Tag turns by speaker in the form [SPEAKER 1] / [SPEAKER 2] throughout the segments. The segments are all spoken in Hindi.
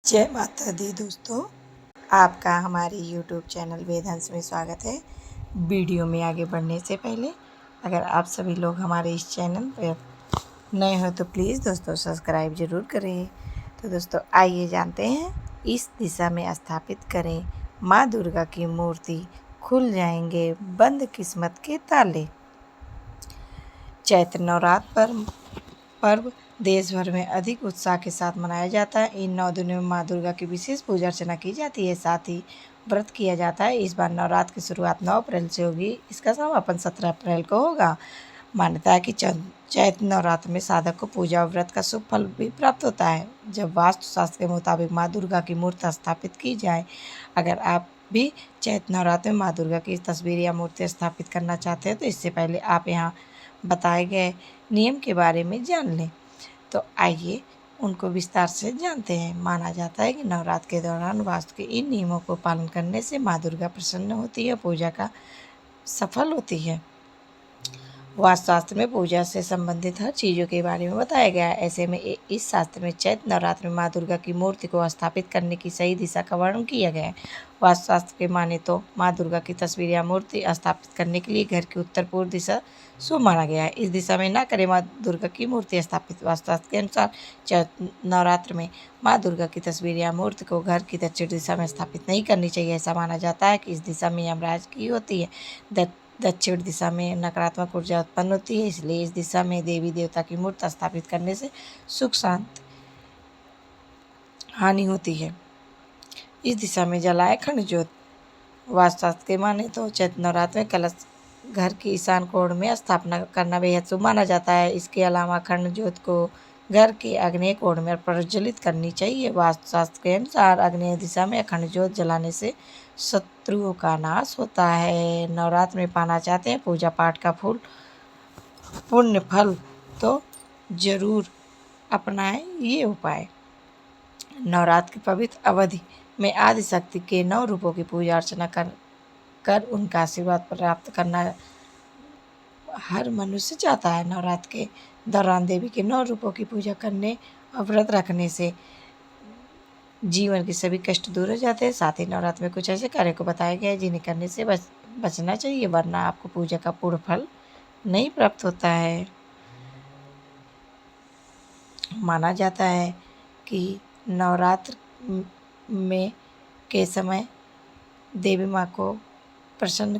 [SPEAKER 1] जय माता दी दोस्तों, आपका हमारे यूट्यूब चैनल वेदहंस में स्वागत है। वीडियो में आगे बढ़ने से पहले अगर आप सभी लोग हमारे इस चैनल पर नए हो तो प्लीज़ दोस्तों सब्सक्राइब ज़रूर करें। तो दोस्तों आइए जानते हैं, इस दिशा में स्थापित करें माँ दुर्गा की मूर्ति, खुल जाएंगे बंद किस्मत के ताले। चैत्र नवरात्र पर्व देश भर में अधिक उत्साह के साथ मनाया जाता है। इन 9 दिनों में माँ दुर्गा की विशेष पूजा अर्चना की जाती है, साथ ही व्रत किया जाता है। इस बार नवरात्र की शुरुआत 9 अप्रैल से होगी, इसका समापन 17 अप्रैल को होगा। मान्यता है कि चैत्र नवरात्र में साधक को पूजा और व्रत का शुभ फल भी प्राप्त होता है, जब वास्तुशास्त्र के मुताबिक माँ दुर्गा की मूर्ति स्थापित की जाए। अगर आप भी चैत्र नवरात्र में माँ दुर्गा की तस्वीर या मूर्ति स्थापित करना चाहते हैं तो इससे पहले आप यहाँ बताए गए नियम के बारे में जान लें। तो आइए उनको विस्तार से जानते हैं। माना जाता है कि नवरात्र के दौरान वास्तु के इन नियमों को पालन करने से माँ दुर्गा प्रसन्न होती है, पूजा का सफल होती है। वास्तुशास्त्र में पूजा से संबंधित हर चीज़ों के बारे में बताया गया है। ऐसे में इस शास्त्र में चैत्र नवरात्र में माँ दुर्गा की मूर्ति को स्थापित करने की सही दिशा का वर्णन किया गया है। वास्तुशास्त्र के माने तो माँ दुर्गा की तस्वीर या मूर्ति स्थापित करने के लिए घर की उत्तर पूर्व दिशा शुभ माना गया है। इस दिशा में न करें माँ दुर्गा की मूर्ति स्थापित। वास्तुशास्त्र के अनुसार चैत्र नवरात्र में माँ दुर्गा की तस्वीर या मूर्ति को घर की दक्षिण दिशा में स्थापित नहीं करनी चाहिए। ऐसा माना जाता है कि इस दिशा में यमराज की होती है। दक्षिण दिशा में नकारात्मक ऊर्जा उत्पन्न होती है, इसलिए इस दिशा में देवी देवता की मूर्ति स्थापित करने से सुख शांति हानि होती है। इस दिशा में जलाए अखंड ज्योत। वास्तुशास्त्र के माने तो चैत्र नवरात्र में कलश घर की ईशान कोण में स्थापना करना बेहद शुभ माना जाता है। इसके अलावा अखंड ज्योत को घर के आग्नेय कोण में प्रज्वलित करनी चाहिए। वास्तुशास्त्र के अनुसार आग्नेय दिशा में अखंड ज्योत जलाने से शत्रुओं का नाश होता है। नवरात्र में पाना चाहते हैं पूजा पाठ का पुण्य फल तो जरूर अपनाएं ये उपाय। नवरात्र की पवित्र अवधि में आदि शक्ति के 9 रूपों की पूजा अर्चना कर उनका आशीर्वाद प्राप्त करना हर मनुष्य चाहता है। नवरात्र के दौरान देवी के 9 रूपों की पूजा करने और व्रत रखने से जीवन के सभी कष्ट दूर हो जाते हैं। साथ ही नवरात्र में कुछ ऐसे कार्य को बताया गया है जिन्हें करने से बचना चाहिए, वरना आपको पूजा का पूर्ण फल नहीं प्राप्त होता है। माना जाता है कि नवरात्र में के समय देवी माँ को प्रसन्न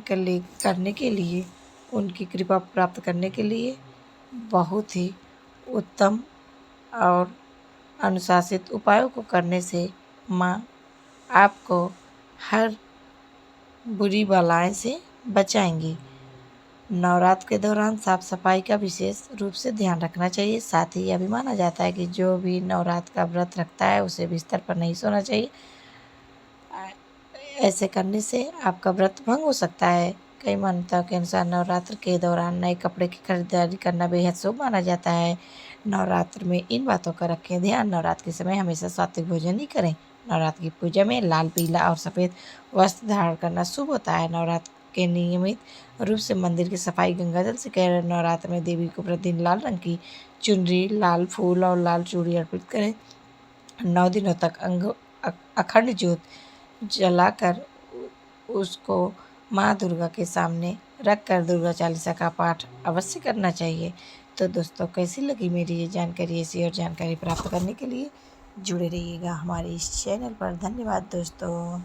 [SPEAKER 1] करने के लिए, उनकी कृपा प्राप्त करने के लिए बहुत ही उत्तम और अनुशासित उपायों को करने से माँ आपको हर बुरी बलाएं से बचाएंगी। नवरात्र के दौरान साफ सफाई का विशेष रूप से ध्यान रखना चाहिए। साथ ही यह भी माना जाता है कि जो भी नवरात्र का व्रत रखता है उसे बिस्तर पर नहीं सोना चाहिए। ऐसे करने से आपका व्रत भंग हो सकता है। कई मान्यताओं के अनुसार नवरात्र के दौरान नए कपड़े की खरीदारी करना बेहद शुभ माना जाता है। नवरात्र में इन बातों का रखें ध्यान। नवरात्र के समय हमेशा सात्विक भोजन ही करें। नवरात्र की पूजा में लाल, पीला और सफ़ेद वस्त्र धारण करना शुभ होता है। नवरात्र के नियमित रूप से मंदिर की सफाई गंगाजल से करें। नवरात्र में देवी को प्रतिदिन लाल रंग की चुनरी, लाल फूल और लाल चूड़ी अर्पित करें। 9 दिनों तक अखंड ज्योत जलाकर उसको माँ दुर्गा के सामने रखकर दुर्गा चालीसा का पाठ अवश्य करना चाहिए। तो दोस्तों कैसी लगी मेरी ये जानकारी? ऐसी और जानकारी प्राप्त करने के लिए जुड़े रहिएगा हमारे इस चैनल पर। धन्यवाद दोस्तों।